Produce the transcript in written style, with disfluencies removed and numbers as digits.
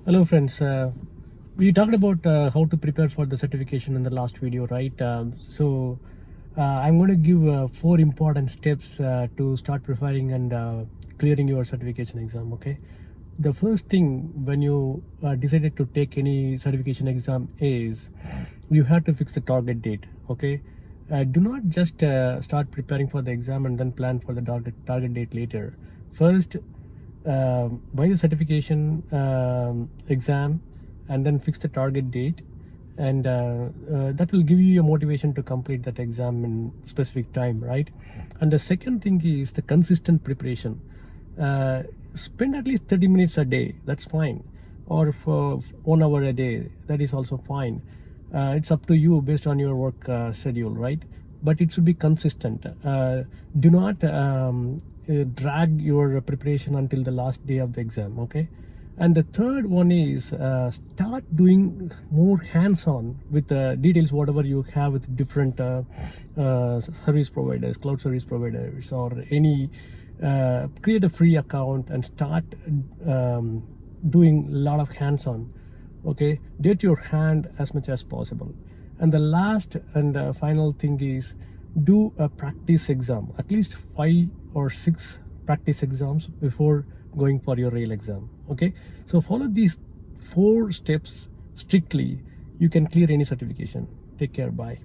Hello friends, we talked about how to prepare for the certification in the last video, right? I'm going to give 4 important steps to start preparing and clearing your certification exam, okay? The first thing when you decided to take any certification exam is you have to fix the target date, okay? Do not just start preparing for the exam and then plan for the target date later. First, buy the certification exam and then fix the target date, and that will give you a motivation to complete that exam in specific time, right? And the second thing is the consistent preparation. Spend at least 30 minutes a day, that's fine, or for 1 hour a day, that is also fine. It's up to you based on your work schedule, right? But it should be consistent. Do not drag your preparation until the last day of the exam, okay? And the third one is start doing more hands-on with the details whatever you have with different service providers, cloud service providers, or any create a free account and start doing a lot of hands-on, okay? Get your hand as much as possible. And the last and final thing is do a practice exam, at least 5 or 6 practice exams before going for your real exam, okay? So follow these 4 steps strictly, you can clear any certification. Take care, bye.